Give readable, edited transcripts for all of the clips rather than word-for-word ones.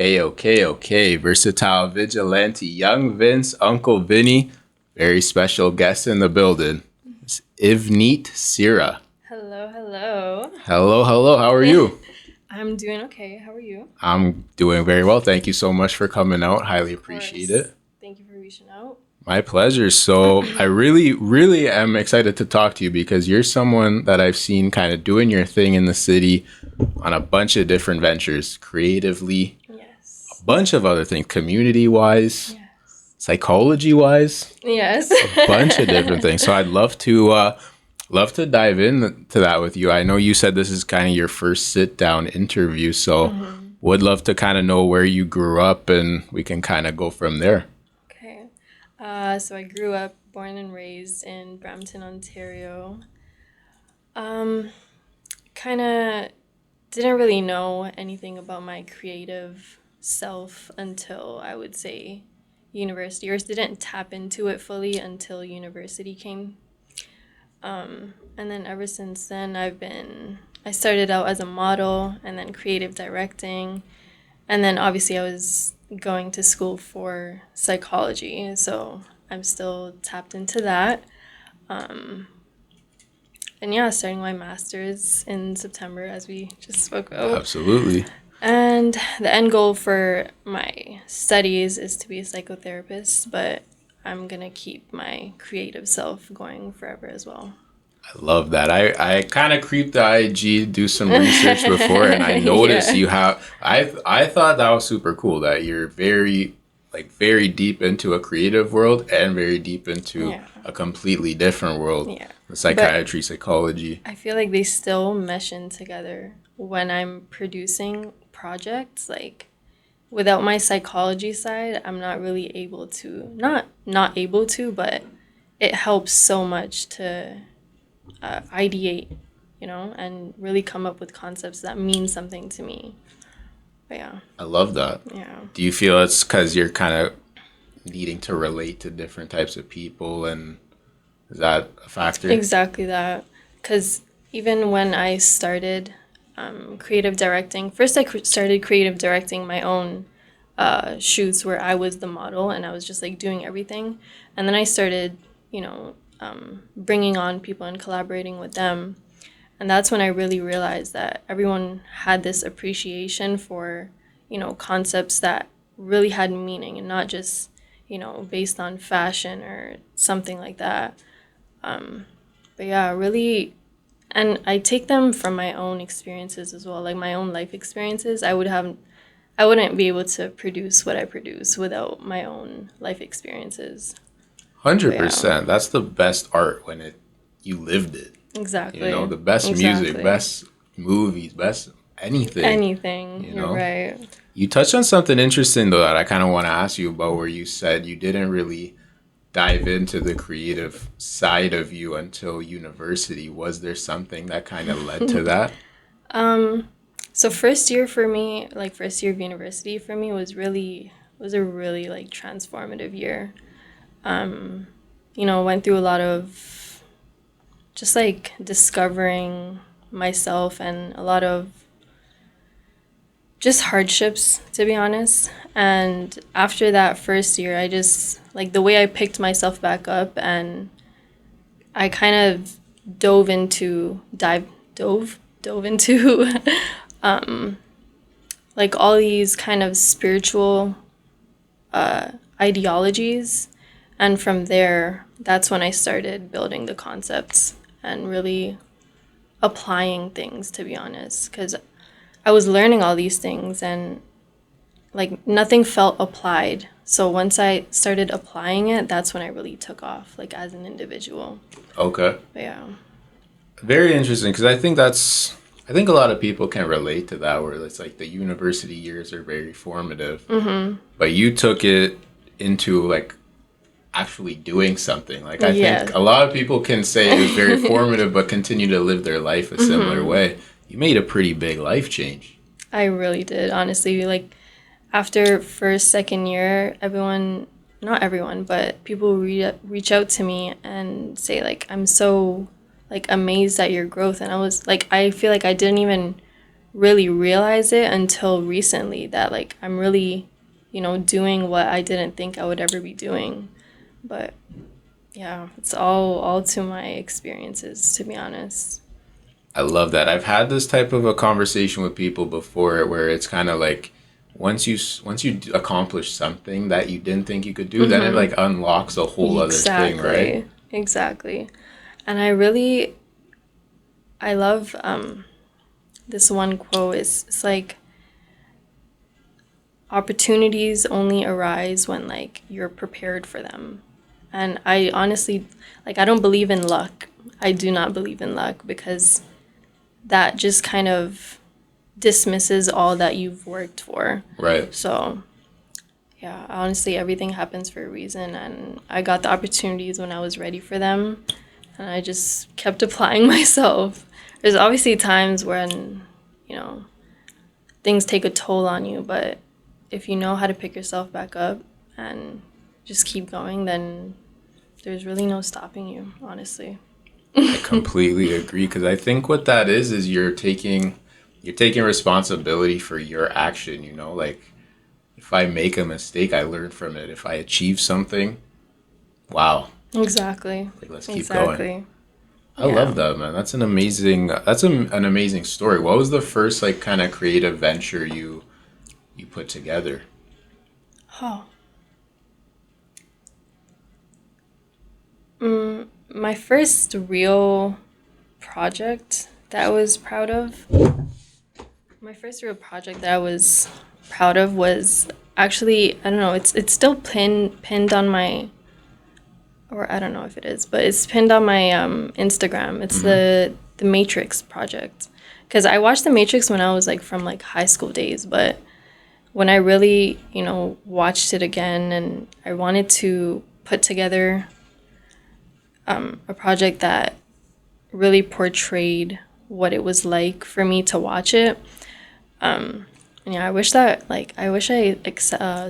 Okay. Versatile Vigilante, Young Vince, Uncle Vinny, very special guest in the building. It's Ivneet Sira. Hello. Hello. How are you? I'm doing okay. How are you? I'm doing very well. Thank you so much for coming out. Highly appreciate it. Thank you for reaching out. My pleasure. So I really am excited to talk to you because you're someone that I've seen kind of doing your thing in the city on a bunch of different ventures, creatively, Yes. a bunch of other things, community-wise, Yes. psychology-wise, Yes. a bunch of different things. So I'd love to dive into that with you. I know you said this is kind of your first sit-down interview, so would love to kind of know where you grew up and we can kind of go from there. Okay. So I grew up, born and raised in Brampton, Ontario. Kind of didn't really know anything about my creative self until I would say university, or didn't tap into it fully until university came. And then ever since then, I started out as a model and then creative directing. And then obviously I was going to school for psychology, so I'm still tapped into that. And yeah, starting my master's in September, as we just spoke of. Absolutely. And the end goal for my studies is to be a psychotherapist, but I'm going to keep my creative self going forever as well. I love that. I kind of creeped the IG, do some research before, and I noticed you have. I thought that was super cool that you're very deep into a creative world and very deep into a completely different world. Yeah. The psychiatry, psychology. I feel like they still mesh in together when I'm producing projects. Like, without my psychology side, I'm not really able to, not able to, but it helps so much to ideate, and really come up with concepts that mean something to me. But yeah. I love that. Yeah. Do you feel it's because you're kind of needing to relate to different types of people, and is that a factor? Exactly that. Because even when I started creative directing, first I started creative directing my own shoots where I was the model and I was just like doing everything. And then I started, bringing on people and collaborating with them. And that's when I really realized that everyone had this appreciation for, concepts that really had meaning and not just, based on fashion or something like that. But yeah, really, and I take them from my own experiences as well, like my own life experiences. I wouldn't be able to produce what I produce without my own life experiences. 100%. That's the best art when you lived it. Exactly. The best music, best movies, best anything. Anything. You're right. You touched on something interesting, though, that I kind of want to ask you about, where you said you didn't really dive into the creative side of you until university. Was there something that kind of led to that? So first year for me, like first year of university for me was a really like transformative year. Went through a lot of just like discovering myself and a lot of just hardships, to be honest. And after that first year, I just like the way I picked myself back up, and I kind of dove into like all these kind of spiritual ideologies. And from there, that's when I started building the concepts and really applying things, to be honest, because I was learning all these things and like nothing felt applied. So once I started applying it, that's when I really took off, like as an individual. Okay. But yeah. Very interesting, because I think a lot of people can relate to that, where it's like the university years are very formative, but you took it into like actually doing something. Like I think a lot of people can say it was very formative, but continue to live their life a similar way. You made a pretty big life change. I really did, honestly. Like after first, second year, not everyone, but people reach out to me and say like, I'm so like amazed at your growth. And I was like, I feel like I didn't even really realize it until recently, that like I'm really, doing what I didn't think I would ever be doing. But yeah, it's all to my experiences, to be honest. I love that. I've had this type of a conversation with people before where it's kind of like once you accomplish something that you didn't think you could do, then it like unlocks a whole other thing, right? Exactly. And I love this one quote. It's like, opportunities only arise when like you're prepared for them. And I honestly, like, I don't believe in luck. I do not believe in luck, because that just kind of dismisses all that you've worked for. Right. So yeah, honestly, everything happens for a reason, and I got the opportunities when I was ready for them, and I just kept applying myself. There's obviously times when, things take a toll on you, but if you know how to pick yourself back up and just keep going, then there's really no stopping you, honestly. I completely agree, because I think what that is you're taking responsibility for your action, like if I make a mistake, I learn from it. If I achieve something, wow. Exactly. Like, let's keep going. I love that, man. That's an amazing story. What was the first like kind of creative venture you put together? Oh. My first real project that I was proud of. Was actually, I don't know, it's still pinned on my, or I don't know if it is, but it's pinned on my Instagram. It's the Matrix project. Because I watched The Matrix when I was like from like high school days, but when I really, watched it again, and I wanted to put together a project that really portrayed what it was like for me to watch it. And yeah, I wish I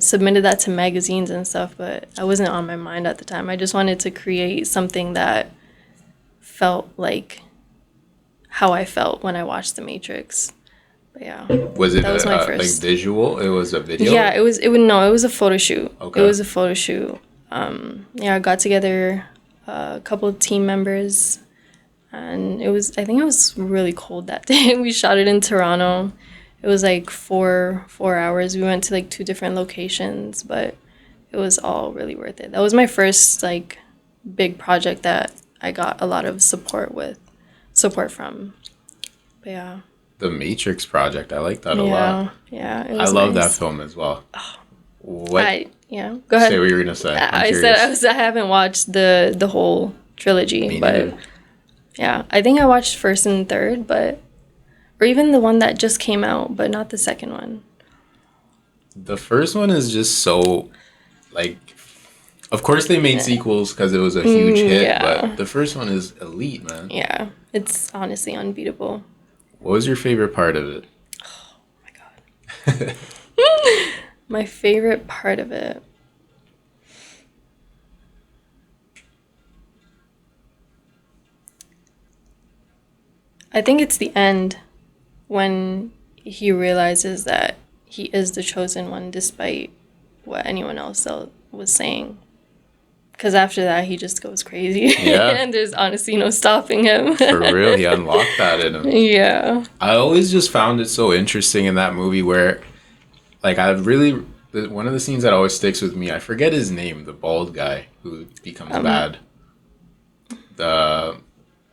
submitted that to magazines and stuff, but I wasn't on my mind at the time. I just wanted to create something that felt like how I felt when I watched The Matrix. But yeah, Was it that was my first. like visual? It was a video? Yeah, it was a photo shoot. Okay. It was a photo shoot. Yeah, I got together a couple of team members, and I think it was really cold that day. We shot it in Toronto. It was like four hours. We went to like 2 different locations, but it was all really worth it. That was my first like big project that I got a lot of support from. But yeah. The Matrix project. I like that a lot. Yeah, it I was love nice. that film as well. What? Go ahead. Say what you were gonna say. I haven't watched the whole trilogy, Me but neither. yeah, I think I watched first and third, or even the one that just came out, but not the second one. The first one is just so, like, of course they made sequels because it was a huge hit, yeah. but the first one is elite, man. Yeah, it's honestly unbeatable. What was your favorite part of it? Oh my god. My favorite part of it. I think it's the end, when he realizes that he is the chosen one despite what anyone else was saying. Because after that, he just goes crazy. Yeah. And there's honestly no stopping him. For real, he unlocked that in him. Yeah. I always just found it so interesting in that movie where, like, one of the scenes that always sticks with me, I forget his name, the bald guy who becomes bad.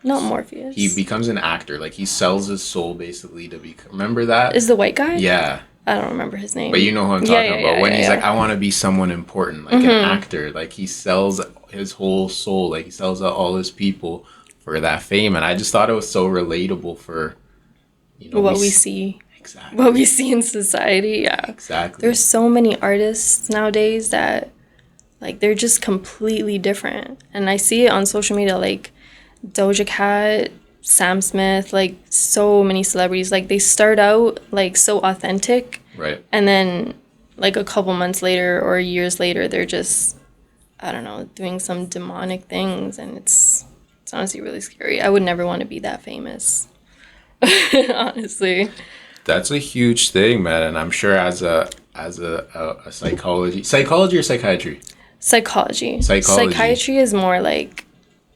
Not Morpheus. He becomes an actor. Like, he sells his soul, basically, to become... Remember that? Is the white guy? Yeah. I don't remember his name. But you know who I'm talking about. When he's like, I want to be someone important. Like, an actor. Like, he sells his whole soul. Like, he sells out all his people for that fame. And I just thought it was so relatable for, what we see. Exactly. What we see in society, yeah. Exactly. There's so many artists nowadays that, like, they're just completely different. And I see it on social media, like, Doja Cat, Sam Smith, like so many celebrities, like they start out like so authentic, right? And then like a couple months later or years later, they're just, I don't know, doing some demonic things, and it's honestly really scary. I would never want to be that famous, honestly. That's a huge thing, man. And I'm sure as a psychology or psychiatry? Psychology. Psychology. Psychiatry is more like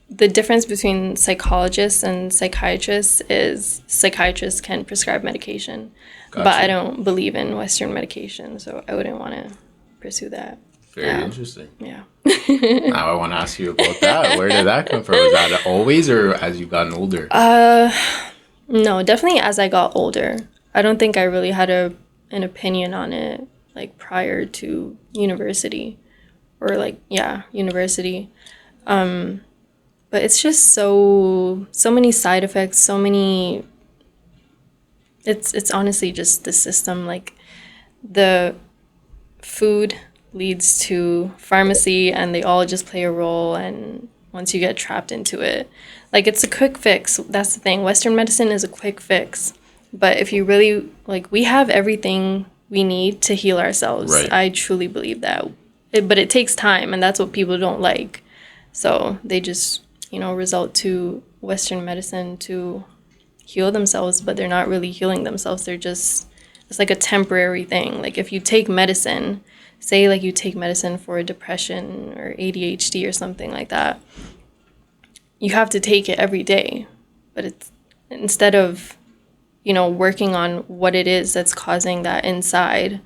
the difference between psychologists and psychiatrists is psychiatrists can prescribe medication, Gotcha. but I don't believe in Western medication, so I wouldn't want to pursue that. Very interesting. Yeah. Now I want to ask you about that. Where did that come from? Was that always or as you've gotten older? No, definitely as I got older. I don't think I really had an opinion on it like prior to university or like, yeah, university. But it's just so many side effects, so many, it's honestly just the system, like the food leads to pharmacy and they all just play a role, and once you get trapped into it, like it's a quick fix. That's the thing. Western medicine is a quick fix. But if you really, like, we have everything we need to heal ourselves. Right. I truly believe that. But it takes time, and that's what people don't like. So they just, result to Western medicine to heal themselves, but they're not really healing themselves. It's like a temporary thing. Like if you take medicine, say like you take medicine for depression or ADHD or something like that, you have to take it every day. But it's instead of, working on what it is that's causing that inside,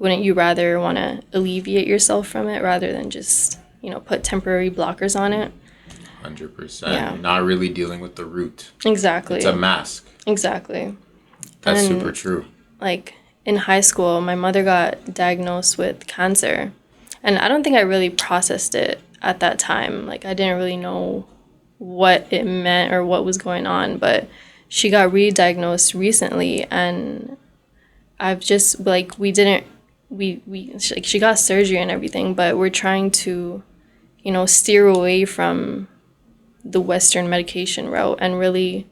wouldn't you rather want to alleviate yourself from it rather than just, put temporary blockers on it? 100%. Yeah. Not really dealing with the root. Exactly. It's a mask. Exactly. That's And, super true. like, in high school, my mother got diagnosed with cancer. And I don't think I really processed it at that time. Like, I didn't really know what it meant or what was going on. But she got re-diagnosed recently. And I've just, like, she got surgery and everything. But we're trying to, steer away from the Western medication route and really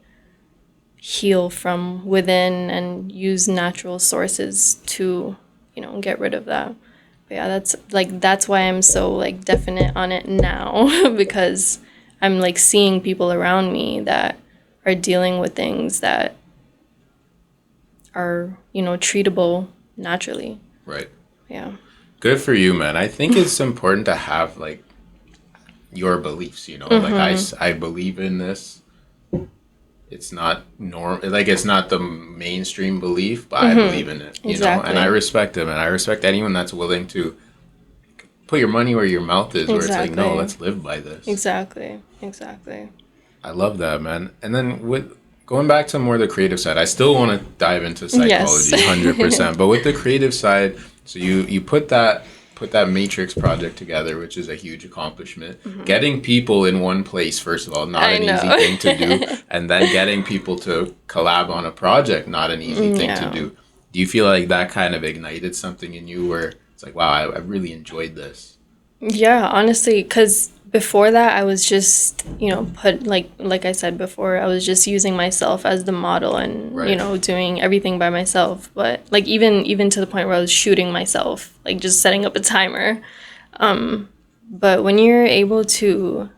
heal from within and use natural sources to, get rid of that. But yeah, that's why I'm so like definite on it now because I'm like seeing people around me that are dealing with things that are, treatable naturally. Right. Yeah. Good for you, man. I think it's important to have like your beliefs, like I believe in this. It's not it's not the mainstream belief, but I believe in it, Exactly. and I respect them, and I respect anyone that's willing to put your money where your mouth is, where it's like, no, let's live by this. Exactly. I love that, man. And then with going back to more the creative side, I still want to dive into psychology, 100%. But with the creative side, so you put that Matrix project together, which is a huge accomplishment. Getting people in one place, first of all, not an easy thing to do. And then getting people to collab on a project, not an easy thing to do. Do you feel like that kind of ignited something in you where it's like, wow, I really enjoyed this? Yeah, honestly, because before that, I was just, put like I said before, I was just using myself as the model and, doing everything by myself. But like even to the point where I was shooting myself, like just setting up a timer. But when you're able to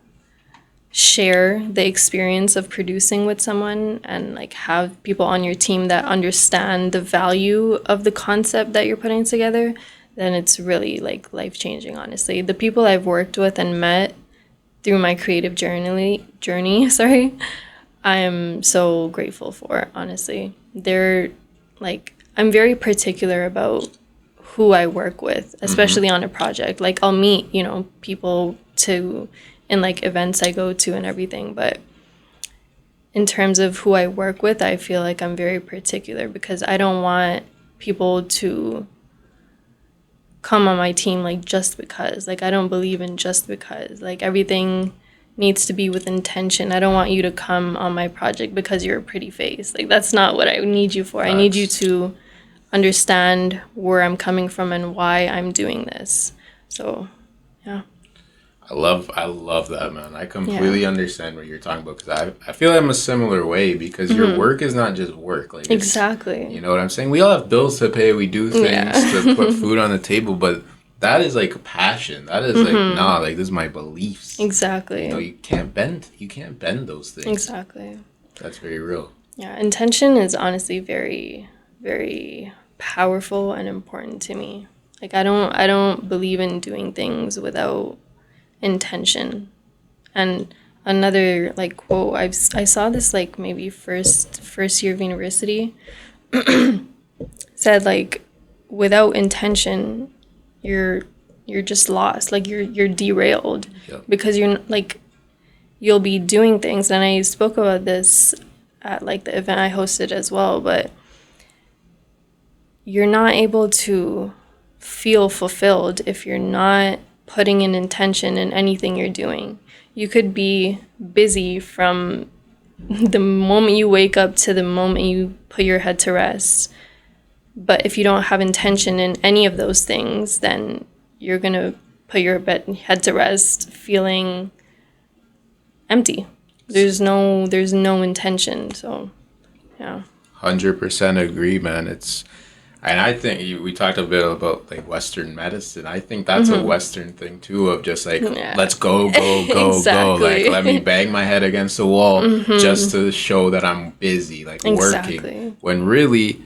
share the experience of producing with someone and like have people on your team that understand the value of the concept that you're putting together, then it's really like life-changing, honestly. The people I've worked with and met through my creative journey, I am so grateful for, honestly. They're like, I'm very particular about who I work with, especially on a project. Like I'll meet, people in like events I go to and everything, but in terms of who I work with, I feel like I'm very particular because I don't want people to come on my team like just because. Like I don't believe in just because. Like everything needs to be with intention. I don't want you to come on my project because you're a pretty face. Like that's not what I need you for. I need you to understand where I'm coming from and why I'm doing this. So, yeah. I love that, man. I completely understand what you're talking about because I feel I'm a similar way because your work is not just work. Like exactly. You know what I'm saying? We all have bills to pay. We do things to put food on the table, but that is like passion. That is like, nah, like this is my beliefs. Exactly. You can't bend those things. Exactly. That's very real. Yeah, intention is honestly very, very powerful and important to me. Like I don't believe in doing things without intention. And another like quote, I saw this like maybe first year of university, said like without intention you're just lost, like you're derailed. Yep. Because you're like you'll be doing things, and I spoke about this at like the event I hosted as well, but you're not able to feel fulfilled if you're not putting an intention in anything you're doing. You could be busy from the moment you wake up to the moment you put your head to rest. But if you don't have intention in any of those things, then you're going to put your head to rest feeling empty. There's no intention. So, yeah. 100% agree, man. And I think we talked a bit about like Western medicine. I think that's a Western thing too, of just like, let's go, Exactly. Like, let me bang my head against the wall just to show that I'm busy, like working. When really,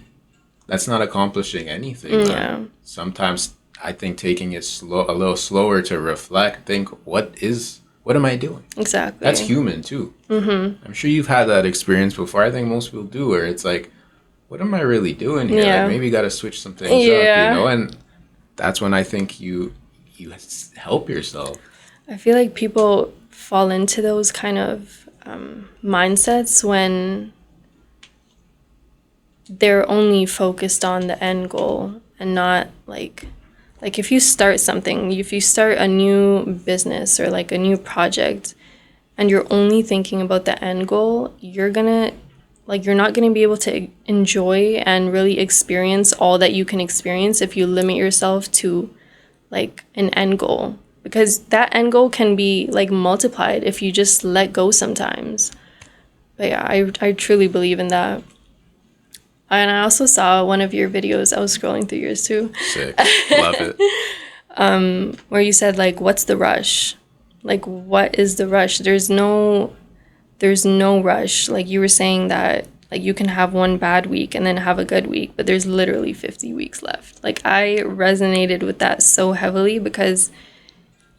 that's not accomplishing anything. Yeah. Sometimes I think taking it a little slower to reflect, think, what am I doing? Exactly. That's human too. I'm sure you've had that experience before. I think most people do, where it's like, what am I really doing here? Yeah. Like maybe you got to switch some things up, you know? And that's when I think you help yourself. I feel like people fall into those kind of mindsets when they're only focused on the end goal and not like if you start something, if you start a new business or like a new project and you're only thinking about the end goal, you're not going to be able to enjoy and really experience all that you can experience if you limit yourself to like an end goal, because that end goal can be like multiplied if you just let go sometimes. But yeah, I truly believe in that. And I also saw one of your videos. I was scrolling through yours too. Sick. Love it. Where you said like, what's the rush? Like, what is the rush? There's no rush. Like you were saying that like you can have one bad week and then have a good week, but there's literally 50 weeks left. Like I resonated with that so heavily, because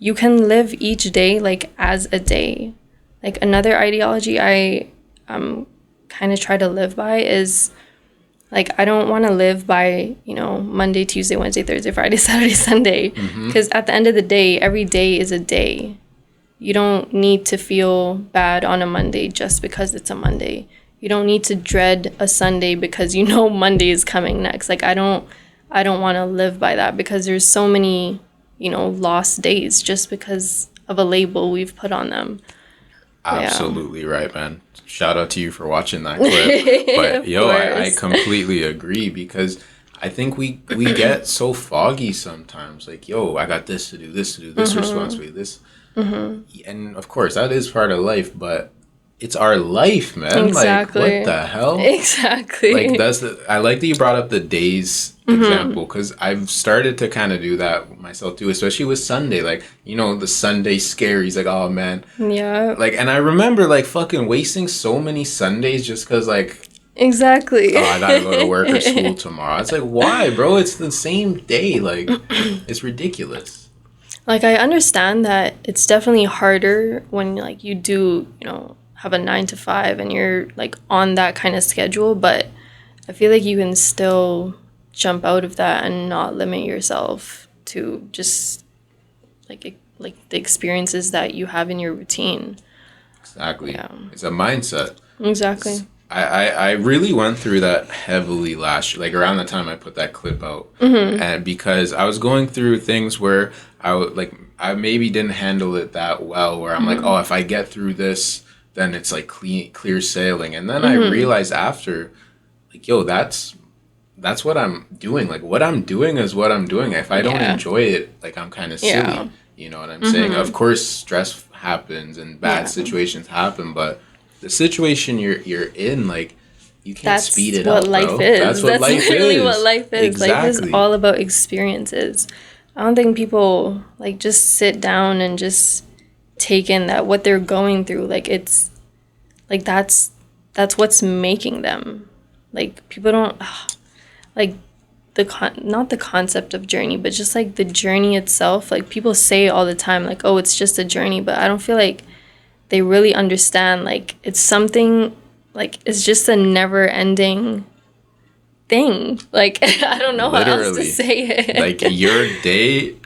you can live each day like as a day. Like another ideology I kind of try to live by is like, I don't want to live by, Monday, Tuesday, Wednesday, Thursday, Friday, Saturday, Sunday, because at the end of the day, every day is a day. You don't need to feel bad on a Monday just because it's a Monday. You don't need to dread a Sunday because Monday is coming next. Like I don't want to live by that, because there's so many, lost days just because of a label we've put on them. Absolutely right, man. Shout out to you for watching that clip. But I completely agree, because I think we get so foggy sometimes. Like, I got this to do, this responsibility, this. And of course, that is part of life, but it's our life, man. Exactly. Like, what the hell? Exactly. Like, I like that you brought up the days example, because I've started to kind of do that myself too, especially with Sunday. Like, the Sunday scaries, like, oh man. Yeah. Like, and I remember like fucking wasting so many Sundays just because like, exactly. Oh, I gotta go to work or school tomorrow. It's like, why, bro? It's the same day. Like, it's ridiculous. Like, I understand that it's definitely harder when like you do, have a 9 to 5 and you're like on that kind of schedule, but I feel like you can still jump out of that and not limit yourself to just like the experiences that you have in your routine. Exactly. Yeah. It's a mindset. Exactly. I really went through that heavily last year, like around the time I put that clip out, and because I was going through things where I maybe didn't handle it that well, where I'm like, oh, if I get through this, then it's like clear sailing, and then I realized after, like, that's what I'm doing. Like, what I'm doing is what I'm doing. If I don't enjoy it, like, I'm kind of silly. Yeah. You know what I'm saying? Of course, stress happens and bad situations happen, but the situation you're in, like, you can't speed it up, bro. That's what life is. That's literally what life is. Exactly. Life is all about experiences. I don't think people, like, just sit down and just take in that what they're going through. Like, it's, like, that's what's making them. Like, people don't... like not the concept of journey, but just like the journey itself. Like people say all the time, like, oh, it's just a journey, but I don't feel like they really understand, like, it's something, like, it's just a never ending thing. Like, I don't know Literally, how else to say it. Like your day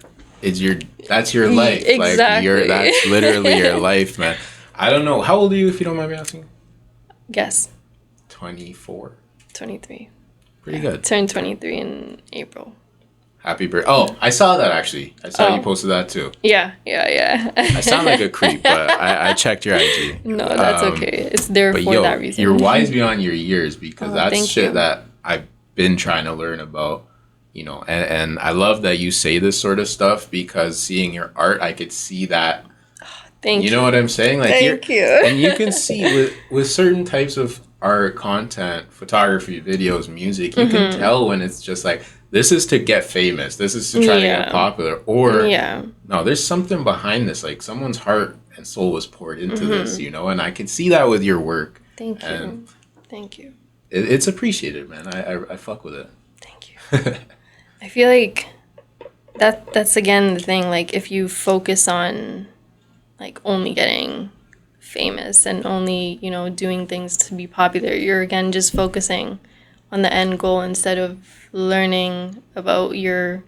is that's your life. Exactly. Like that's literally your life, man. I don't know. How old are you, if you don't mind me asking? Guess. 24. 23. Pretty good. Turned 23 in April. Happy birthday. Oh, I saw that actually. I saw you posted that too. Yeah. I sound like a creep, but I checked your IG. No, that's okay. It's there for that reason. You're wise beyond your years, because that's shit you. that I've been trying to learn about, you know, and I love that you say this sort of stuff, because seeing your art, I could see that. Thank you. You know what I'm saying? Like Thank you. And you can see with certain types of art content, photography, videos, music, you can tell when it's just like, this is to get famous, this is to try to get popular, or no, there's something behind this, like someone's heart and soul was poured into this, you know, and I can see that with your work. Thank you. Thank you. It's appreciated, man. I fuck with it. Thank you. I feel like that's again the thing, like if you focus on like only getting famous and only, you know, doing things to be popular, you're again just focusing on the end goal instead of learning about your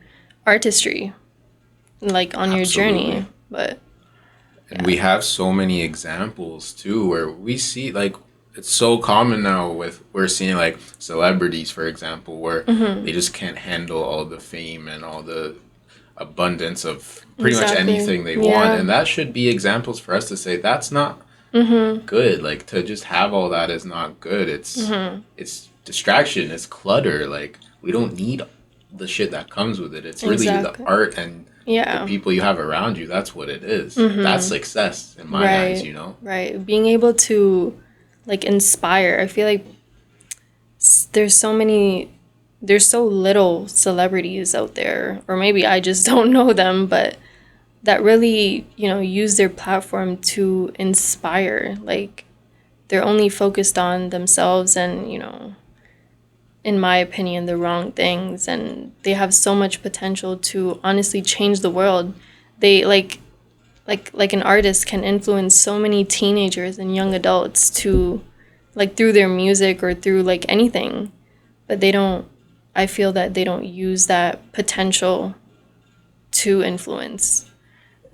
artistry, like on your journey. But and we have so many examples too, where we see, like, it's so common now with, we're seeing like celebrities, for example, where they just can't handle all the fame and all the abundance of pretty much anything they want, and that should be examples for us to say that's not good. Like, to just have all that is not good. It's distraction, it's clutter. Like, we don't need the shit that comes with it. It's really the art and the people you have around you. That's what it is. That's success in my eyes, you know? Right. Being able to like inspire. I feel like there's so little celebrities out there, or maybe I just don't know them, but that really, you know, use their platform to inspire. Like, they're only focused on themselves and, you know, in my opinion, the wrong things, and they have so much potential to honestly change the world. They like an artist can influence so many teenagers and young adults to, like, through their music or through like anything, but I feel that they don't use that potential to influence,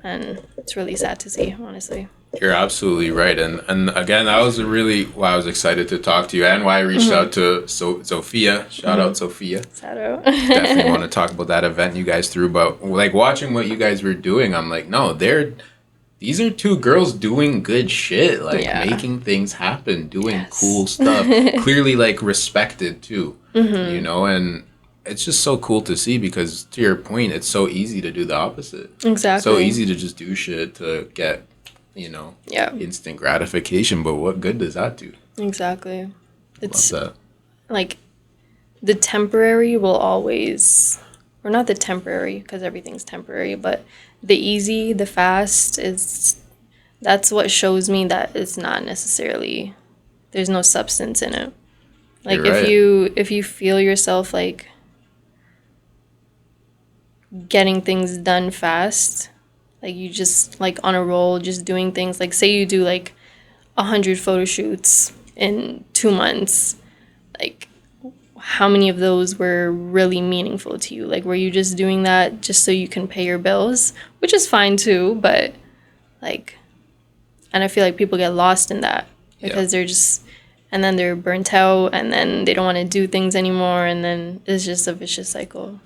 and it's really sad to see, honestly. You're absolutely right, and again, that was really why I was excited to talk to you, and why I reached out to Sophia. Shout out, Sophia. Shoutout. Definitely want to talk about that event you guys threw, but like watching what you guys were doing, I'm like, no, these are two girls doing good shit, like making things happen, doing cool stuff, clearly like respected too, you know, and it's just so cool to see, because to your point, it's so easy to do the opposite. Exactly. So easy to just do shit to get, you know, instant gratification, but what good does that do? Exactly. It's like the temporary will always, or not the temporary, because everything's temporary, but the easy, the fast that's what shows me that it's not necessarily, there's no substance in it. Like, if you feel yourself like getting things done fast, like you just like on a roll, just doing things, like say you do like 100 photo shoots in 2 months, like how many of those were really meaningful to you? Like, were you just doing that just so you can pay your bills, which is fine too, but like, and I feel like people get lost in that because they're just, and then they're burnt out, and then they don't want to do things anymore, and then it's just a vicious cycle.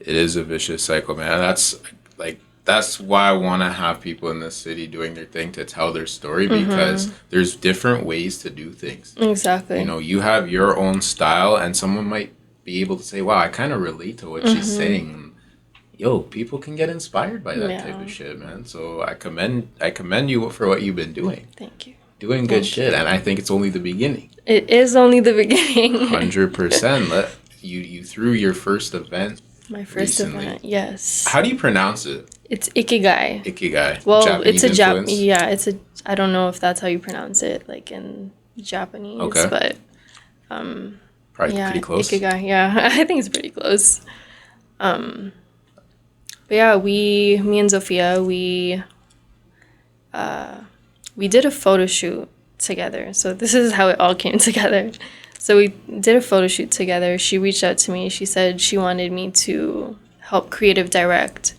It is a vicious cycle, man. That's why I want to have people in this city doing their thing to tell their story, because there's different ways to do things. Exactly. You know, you have your own style, and someone might be able to say, wow, I kind of relate to what she's saying. Yo, people can get inspired by that type of shit, man. So I commend you for what you've been doing. Thank you. Doing good shit, and I think it's only the beginning. It is only the beginning. 100%. You threw your first event. My first event, yes. How do you pronounce it? It's Ikigai. Ikigai. Well, Japanese it's a influence? I don't know if that's how you pronounce it, like in Japanese, but Probably Yeah, pretty close. Ikigai. Yeah, I think it's pretty close. But yeah, me and Zofia, we did a photo shoot together. So this is how it all came together. So we did a photo shoot together. She reached out to me. She said she wanted me to help creative direct.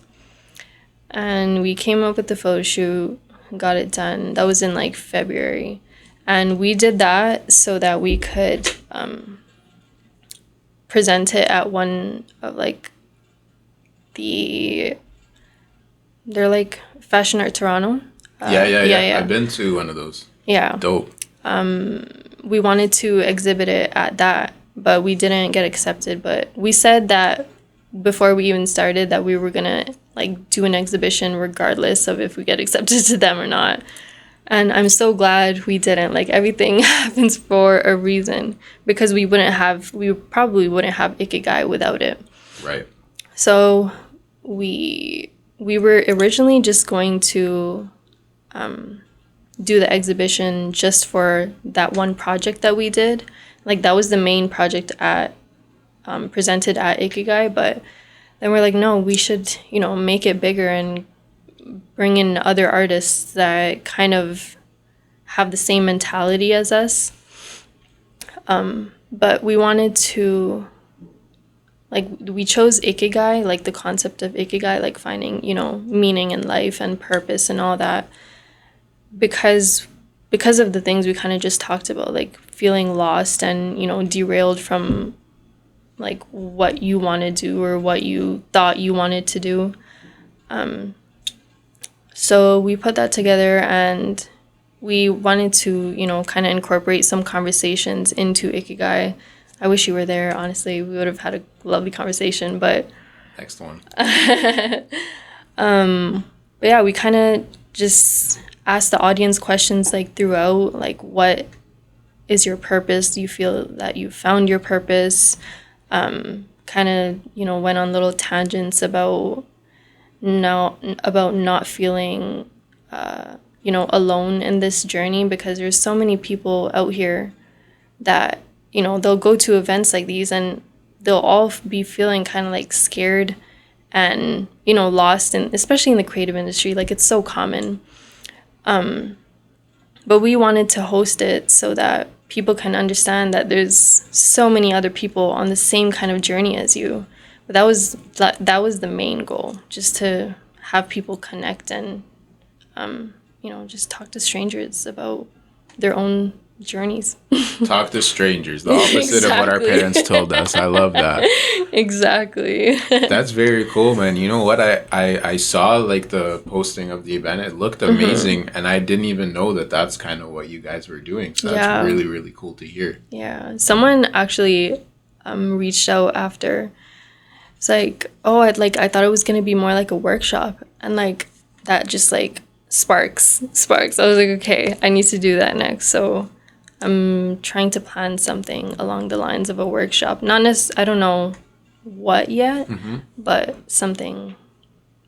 And we came up with the photo shoot, got it done. That was in like February. And we did that so that we could present it at one of like they're like Fashion Art Toronto. Yeah. I've been to one of those. Yeah. Dope. We wanted to exhibit it at that, but we didn't get accepted. But we said that before we even started that we were gonna like do an exhibition regardless of if we get accepted to them or not. And I'm so glad we didn't. Like, everything happens for a reason, because we probably wouldn't have Ikigai without it. Right. So we were originally just going to do the exhibition just for that one project that we did. Like, that was the main project presented at Ikigai, but then we're like, no, we should, make it bigger and bring in other artists that kind of have the same mentality as us. But we wanted to, like, we chose Ikigai, like the concept of Ikigai, like finding, meaning in life and purpose and all that, because of the things we kind of just talked about, like feeling lost and, derailed from like what you want to do or what you thought you wanted to do. So we put that together, and we wanted to, kind of incorporate some conversations into Ikigai. I wish you were there, honestly. We would have had a lovely conversation, but... Next one. But yeah, we kind of just asked the audience questions, like, throughout, like, what is your purpose? Do you feel that you found your purpose? Kind of, went on little tangents about not feeling alone in this journey, because there's so many people out here that they'll go to events like these and they'll all be feeling kind of like scared and lost, and especially in the creative industry, like, it's so common. But we wanted to host it so that people can understand that there's so many other people on the same kind of journey as you. But that was the main goal, just to have people connect and, just talk to strangers about their own journeys. Talk to strangers, the opposite of what our parents told us. I love that. Exactly. That's very cool, man. You know what? I saw like the posting of the event. It looked amazing, and I didn't even know that that's kind of what you guys were doing. So that's really, really cool to hear. Yeah. Someone actually reached out after. It's like, oh, I thought it was going to be more like a workshop. And like, that just like sparks. I was like, okay, I need to do that next. So I'm trying to plan something along the lines of a workshop. I don't know what yet, but something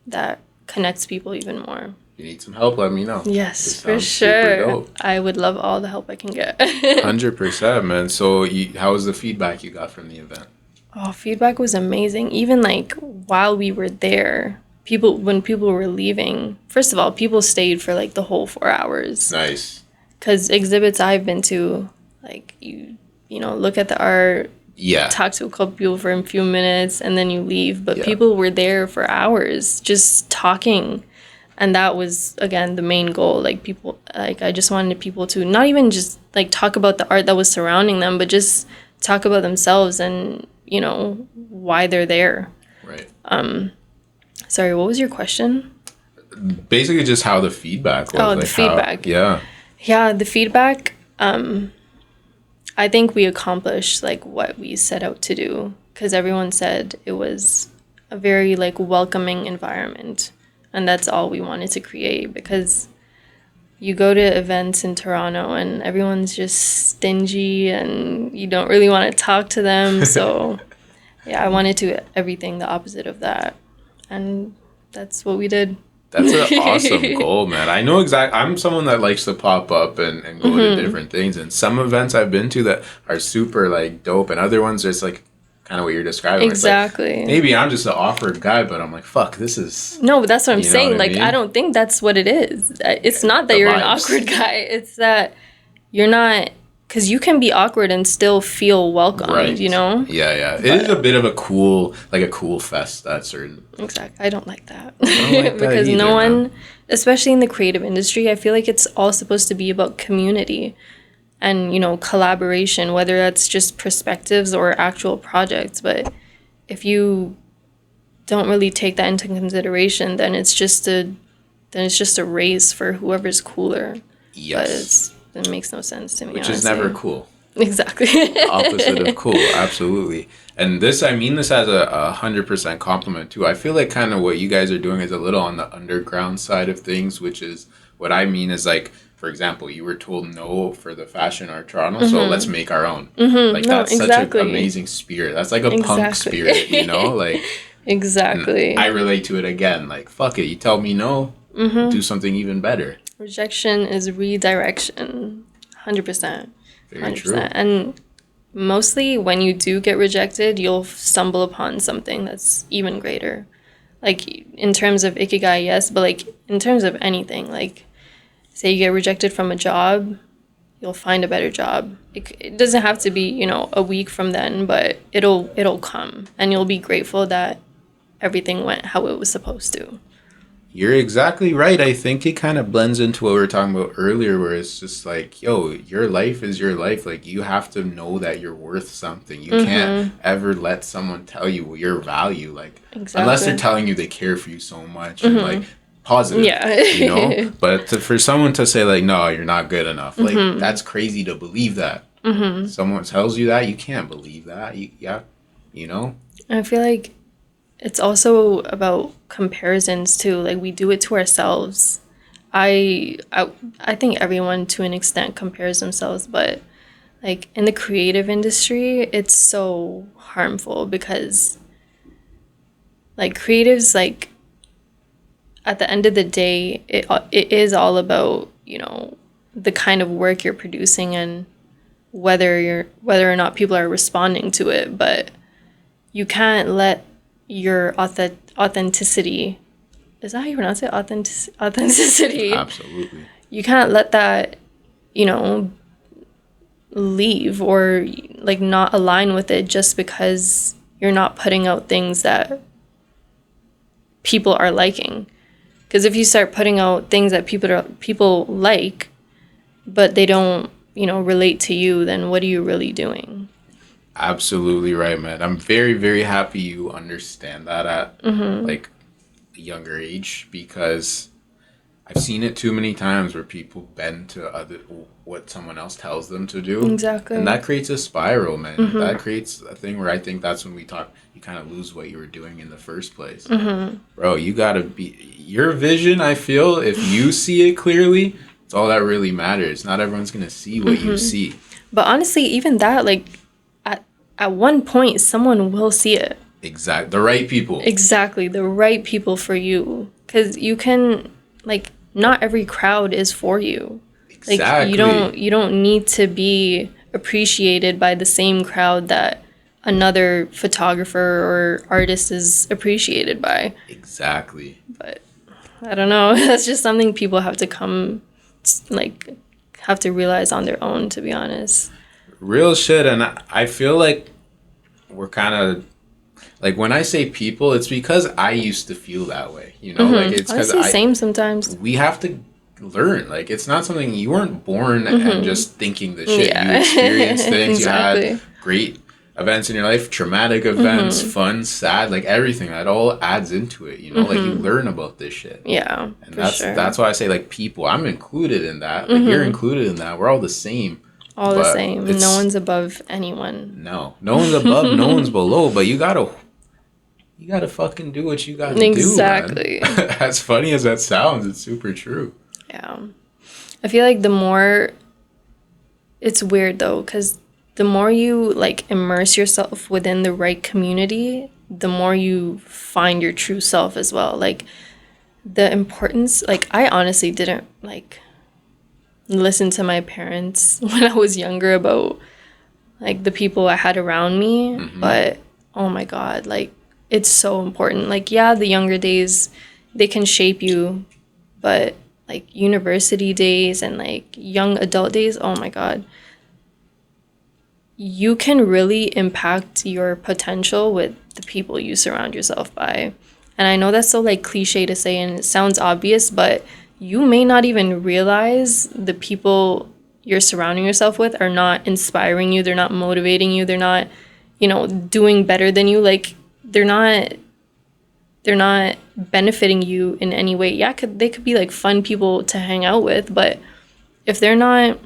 that connects people even more. You need some help, let me know. Yes, for sure. I would love all the help I can get. 100%, man. So how was the feedback you got from the event? Oh, feedback was amazing. Even like while we were there, when people were leaving, first of all, people stayed for like the whole 4 hours. Nice. Because exhibits I've been to, like, you look at the art, talk to a couple people for a few minutes, and then you leave. But people were there for hours just talking. And that was, again, the main goal. Like, people, like, I just wanted people to not even just like talk about the art that was surrounding them, but just talk about themselves and why they're there. Right. Sorry, what was your question? Basically just how the feedback was. Oh, the feedback. Yeah, the feedback, I think we accomplished like what we set out to do, because everyone said it was a very like welcoming environment, and that's all we wanted to create, because you go to events in Toronto and everyone's just stingy and you don't really want to talk to them. So I wanted to everything the opposite of that. And that's what we did. That's an awesome goal, man. I know I'm someone that likes to pop up and go to different things. And some events I've been to that are super like dope, and other ones just like kind of what you're describing. Exactly. Like, maybe I'm just an awkward guy, but I'm like, fuck, this is. No, but that's what I'm saying. Like, mean? I don't think that's what it is. It's not that you're an awkward guy. It's that you're not, because you can be awkward and still feel welcomed, right. you know? Yeah. But it is a bit of a cool fest, that certain. Exactly. I don't like that. I don't like that because either, no one, man. especially in the creative industry, I feel like it's all supposed to be about community and, collaboration, whether that's just perspectives or actual projects. But if you don't really take that into consideration, then it's just a race for whoever's cooler. Yes. But it makes no sense to me. Which honestly. is never cool. Exactly. Opposite of cool, absolutely. And I mean this as a 100% compliment too. I feel like kind of what you guys are doing is a little on the underground side of things, which is what I mean is like, for example, you were told no for the Fashion Art Toronto, so let's make our own. Like that's such an amazing spirit. That's like a punk spirit, like. Exactly. I relate to it again. Like, fuck it. You tell me no, do something even better. Rejection is redirection. 100%. Very 100%. true. And mostly when you do get rejected, you'll stumble upon something that's even greater. Like, in terms of Ikigai, yes, but like, in terms of anything, like, say you get rejected from a job, you'll find a better job. It doesn't have to be, a week from then, but it'll come. And you'll be grateful that everything went how it was supposed to. You're exactly right. I think it kind of blends into what we were talking about earlier, where it's just like, yo, your life is your life. Like, you have to know that you're worth something. You can't ever let someone tell you your value. Like, unless they're telling you they care for you so much and like positive, But for someone to say like, no, you're not good enough, like that's crazy to believe that. Someone tells you that, you can't believe that. I feel like it's also about comparisons too. Like, we do it to ourselves. I think everyone to an extent compares themselves, but like in the creative industry, it's so harmful because like creatives, like at the end of the day, it is all about, the kind of work you're producing and whether or not people are responding to it. But you can't let your authenticity, is that how you pronounce it? Authenticity. Absolutely. You can't let that, leave or like not align with it just because you're not putting out things that people are liking. Because if you start putting out things that people like, but they don't, relate to you, then what are you really doing? Absolutely right, man. I'm very, very happy you understand that at like a younger age, because I've seen it too many times where people bend to what someone else tells them to do. Exactly. And that creates a spiral, man. That creates a thing where I think that's when you kind of lose what you were doing in the first place. Bro, you gotta your vision, I feel, if you see it clearly, it's all that really matters. Not everyone's gonna see what you see. But honestly, even that, like, at one point, someone will see it. Exactly. The right people. Exactly. The right people for you. Because you can, like, not every crowd is for you. Exactly. Like, you don't need to be appreciated by the same crowd that another photographer or artist is appreciated by. Exactly. But I don't know. That's just something people have to realize on their own, to be honest. Real shit. And I feel like we're kind of like, when I say people, it's because I used to feel that way, like it's because same sometimes. We have to learn. Like, it's not something, you weren't born and just thinking the shit. You experienced things. Exactly. You had great events in your life, traumatic events, fun, sad, like everything that all adds into it, like you learn about this shit. Yeah. And that's why I say, like, people, I'm included in that. Like, you're included in that. We're all the same. All the same. No one's above anyone. No one's above, no one's below, but you gotta fucking do what you gotta do. Exactly. As funny as that sounds, it's super true. Yeah. I feel like the more, it's weird though, because the more you like immerse yourself within the right community, the more you find your true self as well. Like, the importance, like, I honestly didn't, like, listen to my parents when I was younger about, like, the people I had around me. But, oh my God, like, it's so important. Like, yeah, the younger days, they can shape you, but, like, university days and, like, young adult days, oh my God. You can really impact your potential with the people you surround yourself by. And I know that's so, like, cliche to say and it sounds obvious, but you may not even realize the people you're surrounding yourself with are not inspiring you. They're not motivating you. They're not, you know, doing better than you. Like, they're not benefiting you in any way. Yeah, they could be, like, fun people to hang out with, but if they're not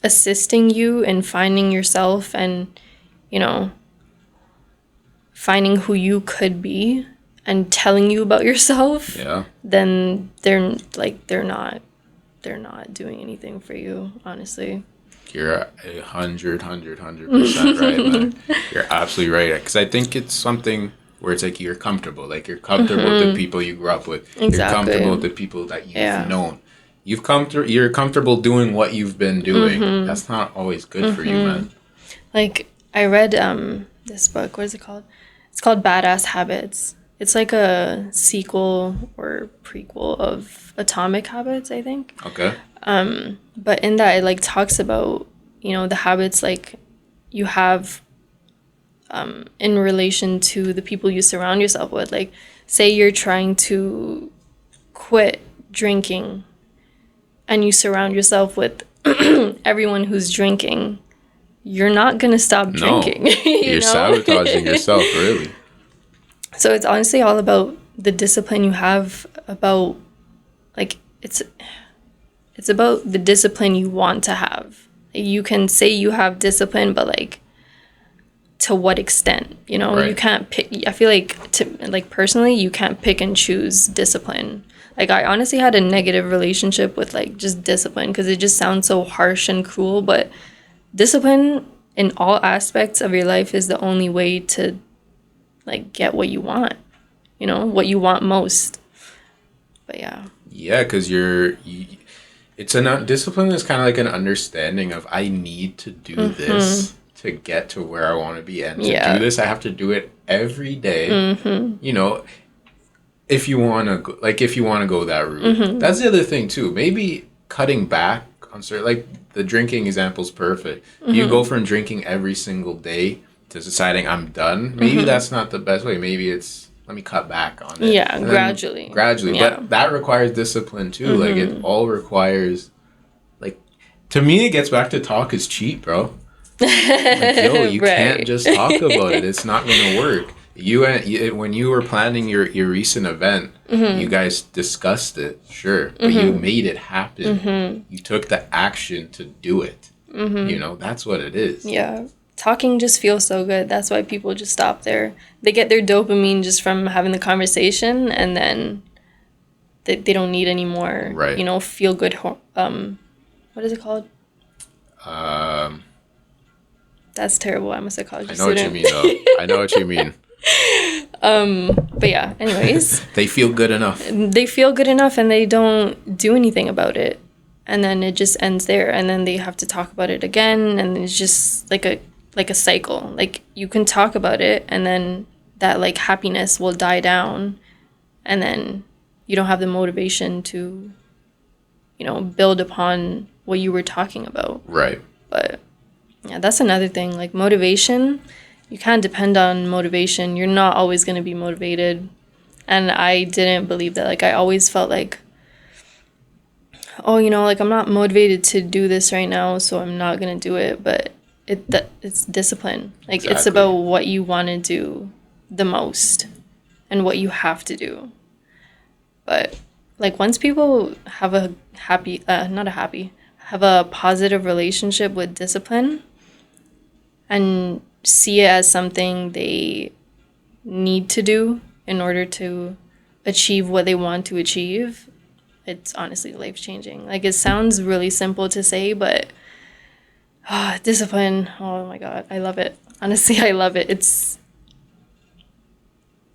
assisting you in finding yourself and, you know, finding who you could be and telling you about yourself, then they're not doing anything for you, honestly. You're 100% right, man. You're absolutely right. Because I think it's something where it's like you're comfortable. Like, you're comfortable with the people you grew up with. Exactly. You're comfortable with the people that you've known. You're comfortable doing what you've been doing. That's not always good for you, man. Like, I read this book. What is it called? It's called Badass Habits. It's like a sequel or prequel of Atomic Habits, I think. Okay. But in that, it, like, talks about, you know, the habits, like, you have in relation to the people you surround yourself with. Like, say you're trying to quit drinking and you surround yourself with everyone who's drinking, you're not going to stop drinking. You're sabotaging yourself, really. So it's honestly all about the discipline you have, about, like, it's about the discipline you want to have. You can say you have discipline, but, like, to what extent, you know? Right. You can't pick. I feel like, personally, you can't pick and choose discipline. Like, I honestly had a negative relationship with, like, just discipline because it just sounds so harsh and cruel, but discipline in all aspects of your life is the only way to, like, get what you want, you know, what you want most. But yeah. Yeah, because discipline is kind of like an understanding of, I need to do this to get to where I want to be. And to do this, I have to do it every day. You know, if you want to go, that route. That's the other thing too. Maybe cutting back on certain, like, the drinking example is perfect. You go from drinking every single day to deciding I'm done. Maybe that's not the best way. Maybe it's, let me cut back on it. Yeah, gradually. Yeah. But that requires discipline too. Like, it all requires, like, to me, it gets back to talk is cheap, bro. Like, yo, you can't just talk about it. It's not going to work. When you were planning your recent event, you guys discussed it, sure, but you made it happen. You took the action to do it. You know, that's what it is. Yeah. Talking just feels so good. That's why people just stop there. They get their dopamine just from having the conversation, and then they don't need any more, you know, feel good. What is it called? That's terrible. I'm a psychology student. I know what you mean, though. I know what you mean. But yeah, anyways. They feel good enough. They feel good enough and they don't do anything about it. And then it just ends there. And then they have to talk about it again. And it's just like a cycle. Like, you can talk about it and then that, like, happiness will die down. And then you don't have the motivation to, you know, build upon what you were talking about. Right. But yeah, that's another thing. Like, motivation, you can't depend on motivation. You're not always going to be motivated. And I didn't believe that. Like, I always felt like, oh, you know, like, I'm not motivated to do this right now, so I'm not going to do it. But it's discipline. Like, It's about what you want to do the most and what you have to do. But, like, once people have a have a positive relationship with discipline and see it as something they need to do in order to achieve what they want to achieve, it's honestly life-changing. Like, it sounds really simple to say, but discipline, oh my God, I love it. Honestly, I love it. It's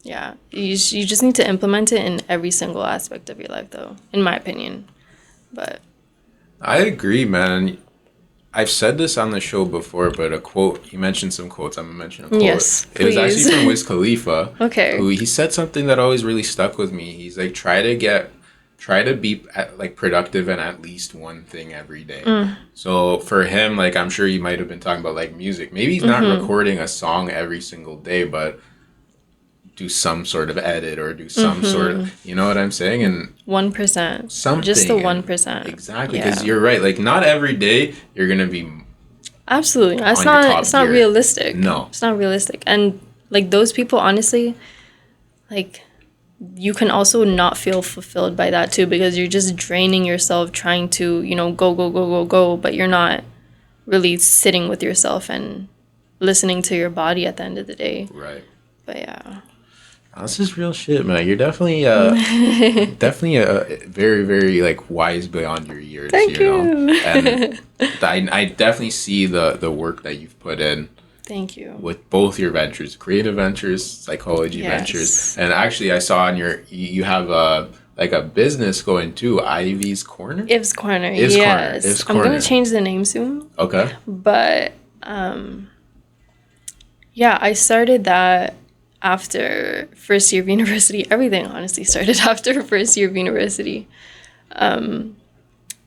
Yeah. You just need to implement it in every single aspect of your life, though, in my opinion. But I agree, man. I've said this on the show before, but a quote, you mentioned some quotes, I'm going to mention a quote. Yes, please. It was actually please. from Wiz Khalifa. Okay. Who he said something that always really stuck with me. He's like, try to be like productive in at least one thing every day. So for him, like, I'm sure you might have been talking about like music. Maybe he's not recording a song every single day, but do some sort of edit or do some sort of, you know what I'm saying? And 1%. something. Just the 1%. Exactly, because you're right. Like, not every day you're gonna be. Absolutely, it's on your top not gear. realistic. No, it's not realistic. And like those people, honestly, like you can also not feel fulfilled by that too, because you're just draining yourself trying to, you know, go, but you're not really sitting with yourself and listening to your body at the end of the day. right. But yeah. This is real shit, man. You're definitely definitely a very, very like wise beyond your years. Thank you. And I definitely see the work that you've put in. Thank you. With both your ventures, creative ventures, psychology ventures, and actually I saw on you have a business going too, Ivy's Corner. Iv's Corner. Iv's yes. Corner. Iv's I'm Corner. gonna change the name soon. Okay. But yeah, I started that after first year of university. Everything honestly started after first year of university. But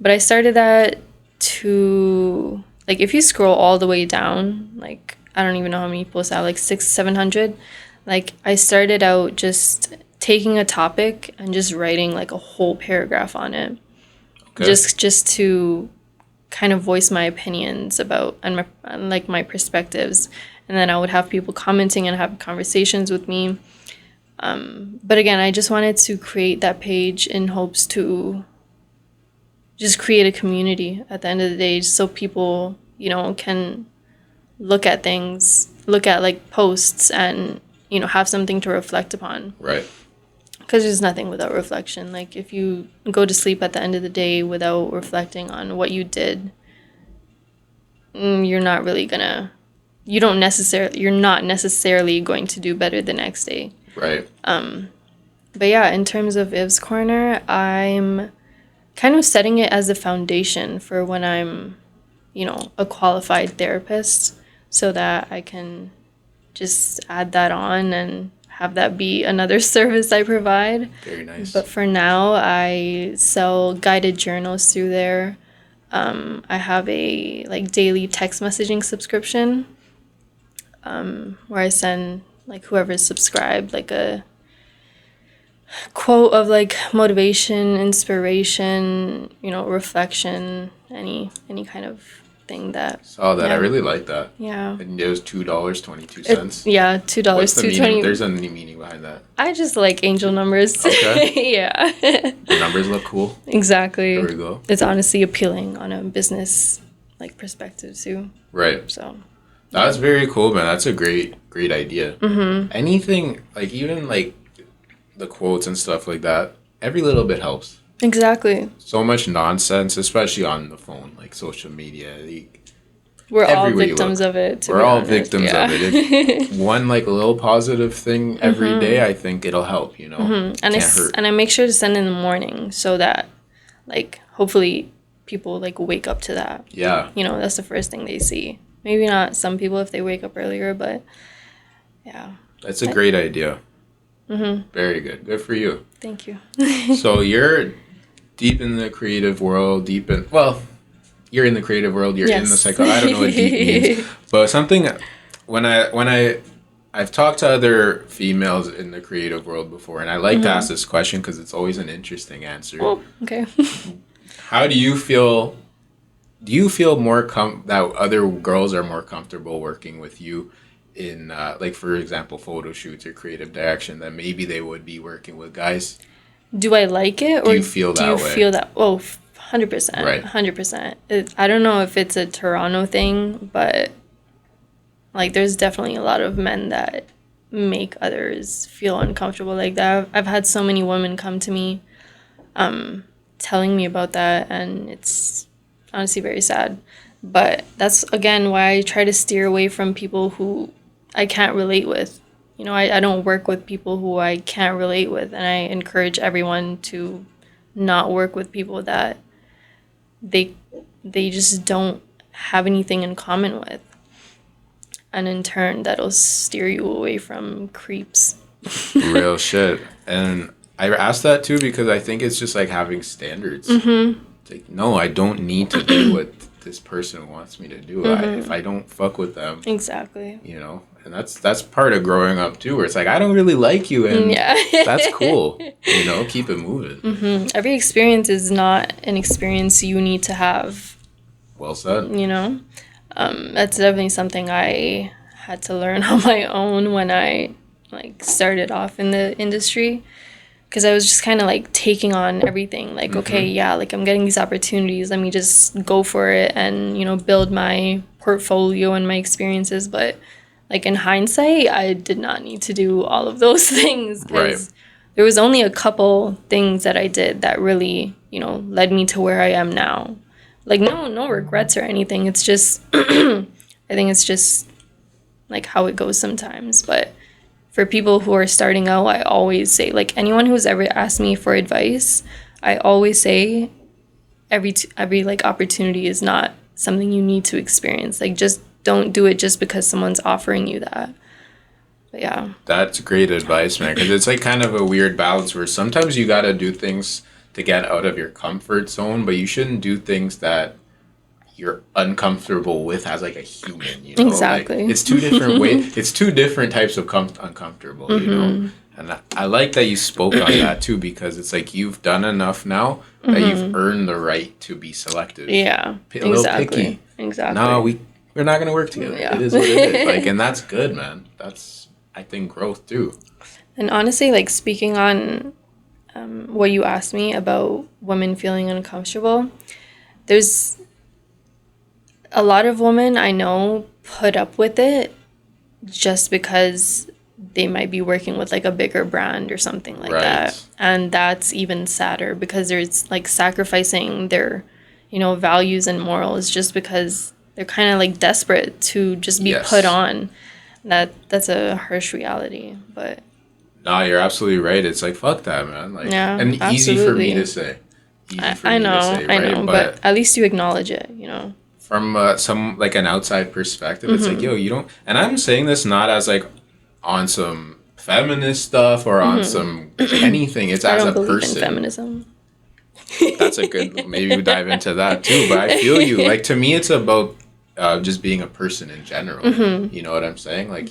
I started that to, like, if you scroll all the way down, like, I don't even know how many posts I have, like 600-700. Like, I started out just taking a topic and just writing like a whole paragraph on it. Okay. Just to kind of voice my opinions about and my perspectives. And then I would have people commenting and have conversations with me. But again, I just wanted to create that page in hopes to just create a community at the end of the day, so people, you know, can look at things, look at like posts and, you know, have something to reflect upon. Right. Because there's nothing without reflection. Like, if you go to sleep at the end of the day without reflecting on what you did, you're not necessarily going to do better the next day. Right. But yeah, in terms of Iv's Corner, I'm kind of setting it as a foundation for when I'm, you know, a qualified therapist, so that I can just add that on and have that be another service I provide. Very nice. But for now, I sell guided journals through there. I have a like daily text messaging subscription, where I send like whoever's subscribed like a quote of like motivation, inspiration, you know, reflection, any kind of thing that. Saw that. Yeah. I really like that. Yeah. And it was $2.22. Yeah, $2. What's the meaning? $2.20. There's a meaning behind that. I just like angel numbers. Okay. Yeah. The numbers look cool. Exactly. There we go. It's honestly appealing on a business like perspective too. Right. So. That's very cool, man. That's a great idea. Mm-hmm. Anything, like, even like the quotes and stuff like that, every little bit helps. Exactly. So much nonsense, especially on the phone, like social media. We're all victims of it. We're all victims of it. If one like little positive thing every day, I think it'll help, you know. Mm-hmm. And I make sure to send in the morning, so that like hopefully people like wake up to that. Yeah. You know, that's the first thing they see. Maybe not some people if they wake up earlier, but yeah. That's a great idea. Mm-hmm. Very good. Good for you. Thank you. So you're deep in the creative world, you're in the creative world, you're in the psycho. I don't know what deep means. But something, when I've talked to other females in the creative world before, and I like to ask this question because it's always an interesting answer. Oh, okay. How do you feel? Do you feel more that other girls are more comfortable working with you in, like, for example, photo shoots or creative direction than maybe they would be working with guys? Do I like it, or do you feel that way? Feel that? Oh, 100%. Right. 100%. I don't know if it's a Toronto thing, but like there's definitely a lot of men that make others feel uncomfortable like that. I've had so many women come to me telling me about that, and it's honestly very sad. But that's again why I try to steer away from people who I can't relate with. I don't work with people who I can't relate with, and I encourage everyone to not work with people that they just don't have anything in common with. And in turn, that'll steer you away from creeps. Real shit. And I asked that too because I think it's just like having standards. It's like, no, I don't need to do what this person wants me to do. If I don't fuck with them. Exactly. And that's part of growing up too, where it's like, I don't really like you, and that's cool. Keep it moving. Every experience is not an experience you need to have. Well said. That's definitely something I had to learn on my own when I started off in the industry, because I was just kind of taking on everything. Okay, yeah, I'm getting these opportunities. Let me just go for it and build my portfolio and my experiences. But in hindsight, I did not need to do all of those things, because there was only a couple things that I did that really led me to where I am now. No regrets or anything. It's just, I think it's just how it goes sometimes. But for people who are starting out, I always say, anyone who's ever asked me for advice, I always say every opportunity is not something you need to experience. Just don't do it just because someone's offering you that. But yeah. That's great advice, man, because it's kind of a weird balance where sometimes you got to do things to get out of your comfort zone, but you shouldn't do things that you're uncomfortable with as a human, Exactly. It's two different ways. It's two different types of uncomfortable, and I like that you spoke on that too, because it's you've done enough now that you've earned the right to be selective. Yeah, a little picky. Exactly. No, we're not gonna work together. Yeah. It is what it is. And that's good, man. That's, I think, growth too. And honestly, speaking on what you asked me about women feeling uncomfortable, there's a lot of women I know put up with it just because they might be working with a bigger brand or something like that. And that's even sadder, because there's sacrificing their, values and morals just because they're kind of desperate to just be put on. That's a harsh reality, but. No, you're absolutely right. It's fuck that, man. And absolutely. Easy for me to say. I know, but at least you acknowledge it, From some an outside perspective, it's yo, you don't. And I'm saying this not as on some feminist stuff or on some anything. It's as a person. I don't believe in feminism. That's a good. Maybe we dive into that too. But I feel you. To me, it's about just being a person in general. You know what I'm saying? A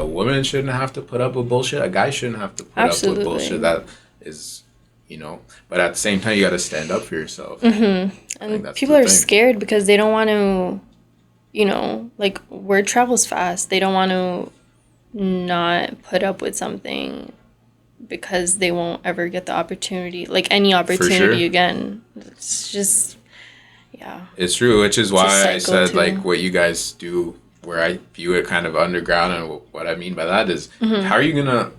woman shouldn't have to put up with bullshit. A guy shouldn't have to put up with bullshit. That is, but at the same time, you got to stand up for yourself. And people are scared because they don't want to, word travels fast. They don't want to not put up with something because they won't ever get the opportunity, any opportunity again. It's just... Yeah. It's true, which is why I said what you guys do, where I view it kind of underground, and what I mean by that is how are you gonna,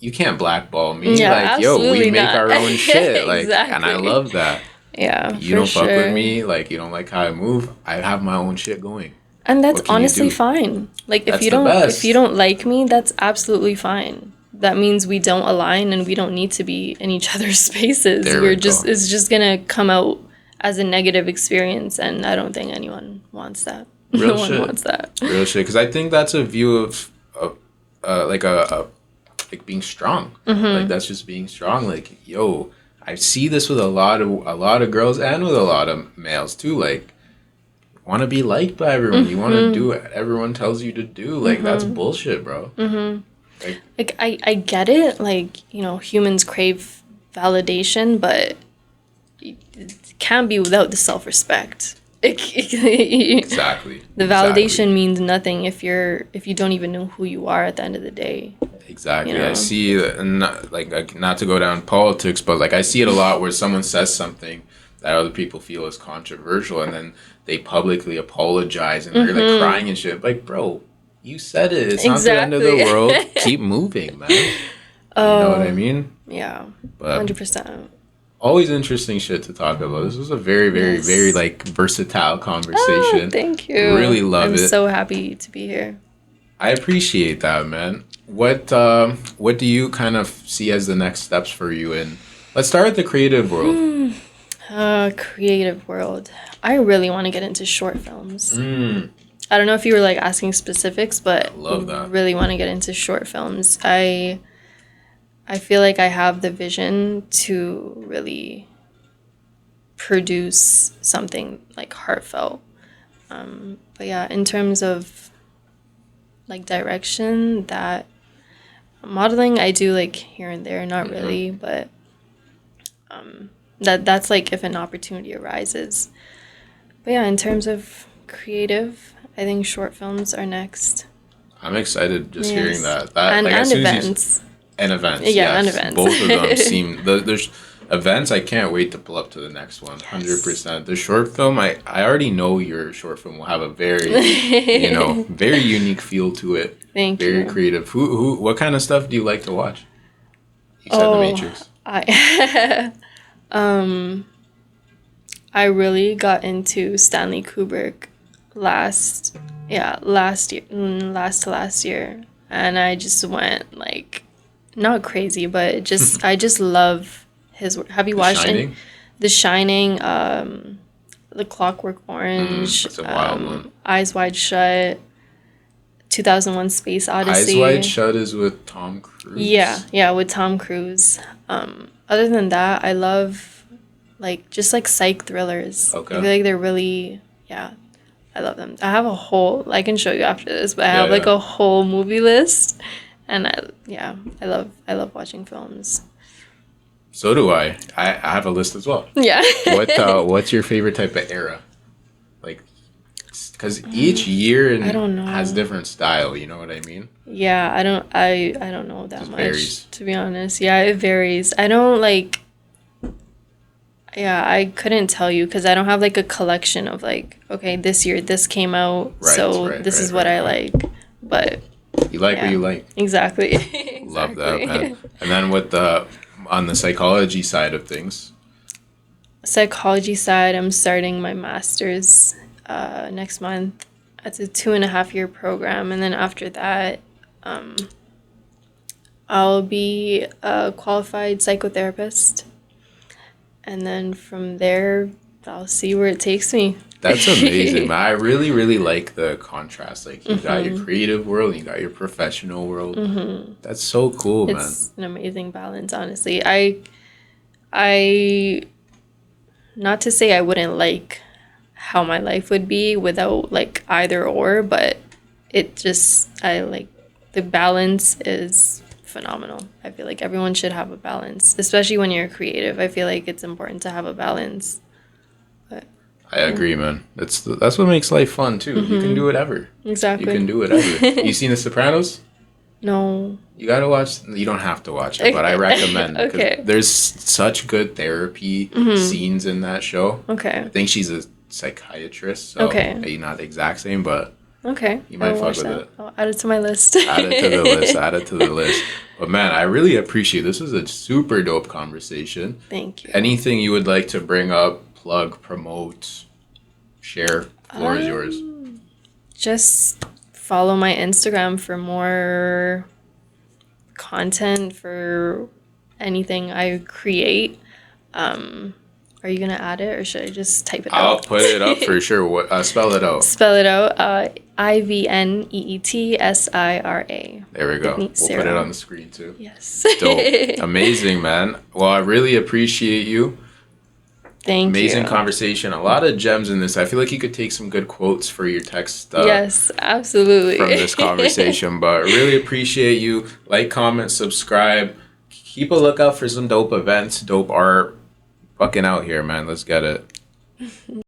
you can't blackball me. We make our own shit. Exactly. And I love that. Yeah. You don't fuck with me, you don't like how I move, I have my own shit going. And that's honestly fine. If you don't like me, that's absolutely fine. That means we don't align and we don't need to be in each other's spaces. It's just gonna come out as a negative experience, and I don't think anyone wants that. No one wants that. Real shit, because I think that's a view of being strong. That's just being strong. I see this with a lot of girls and with a lot of males too. Want to be liked by everyone. You want to do what everyone tells you to do. That's bullshit, bro. I get it. Humans crave validation, but it can't be without the self-respect. Exactly. The validation means nothing if you don't even know who you are at the end of the day. Exactly. I see, not to go down politics, but I see it a lot where someone says something that other people feel is controversial, and then they publicly apologize and they're crying and shit. Bro, you said it. It's not the end of the world. Keep moving, man. You know what I mean? Yeah. 100%. Always interesting shit to talk about. This was a very, very, very versatile conversation. Oh, thank you. Really love it. I'm so happy to be here. I appreciate that, man. What do you kind of see as the next steps for you in? Let's start with the creative world. Creative world. I really want to get into short films. Mm, I don't know if you were like asking specifics, but love that. really want to get into short films. I feel like I have the vision to really produce something like heartfelt. But yeah, in terms of like direction, that modeling I do like here and there, not really, but that's like if an opportunity arises. But yeah, in terms of creative, I think short films are next. I'm excited just Yes. hearing that. And, like, as and soon as you events. and events. Yeah, and Yes. events. Both of them seem there's events. I can't wait to pull up to the next one. 100%. The short film. I already know your short film will have a very very unique feel to it. Thank Very you. creative. Who? What kind of stuff do you like to watch? You said The Matrix. I really got into Stanley Kubrick last year, and I just went like not crazy, but just I just love his work. Have you watched Shining? The Shining, The Clockwork Orange, That's a wild one. Eyes Wide Shut, 2001: Space Eyes Odyssey. Wide Shut is with Tom Cruise. Yeah, with Tom Cruise. Other than that, I love like just like psych thrillers. Okay. I feel like they're really I love them. I have a whole I can show you after this, but I have like a whole movie list, and I love watching films. So do I. I have a list as well. Yeah. What's your favorite type of era? Like, because each year I don't know. has different style. You know what I mean? Yeah, I don't know that Just much, varies. to be honest. Yeah, it varies. I don't like. Yeah, I couldn't tell you because I don't have like a collection of like, okay, this year this came out, this is what I like. But You like what you like. exactly. Love that, man. And then on the psychology side of things, Psychology side, I'm starting my master's next month. It's a 2.5-year program, and then after that, I'll be a qualified psychotherapist, and then from there, I'll see where it takes me. that's amazing, man. I really, really like the contrast. Like, you got your creative world, you got your professional world. That's so cool, man. It's an amazing balance, honestly. Not to say I wouldn't like how my life would be without like either or, but I like the balance is phenomenal. I feel like everyone should have a balance, especially when you're creative. I feel like it's important to have a balance. But I agree, man. That's what makes life fun too. You can do whatever. exactly. You can do whatever. You seen The Sopranos? No. You gotta watch. You don't have to watch it, but I recommend. Okay. Because there's such good therapy scenes in that show. Okay. I think she's a psychiatrist, so maybe not the exact same, but Okay. you might I'll fuck watch with that. it. I'll add it to my list. Add it to the list. Add it to the list. But man, I really appreciate this. Was a super dope conversation. Thank you. Anything you would like to bring up, plug, promote, share? Floor is yours. Just follow my Instagram for more content for anything I create. Are you gonna add it or should I just type it I'll out? put it up for sure. What? Spell it out. Spell it out. Ivneetsira. There we go. We'll Ivneet put it Sarah. on the screen too. Yes. Dope. Amazing, man. Well, I really appreciate you. Thank Amazing you. conversation. A lot of gems in this. I feel like you could take some good quotes for your text Yes, absolutely. from this conversation. But really appreciate you. Like, comment, subscribe. Keep a lookout for some dope events, dope art. Fucking out here, man. Let's get it.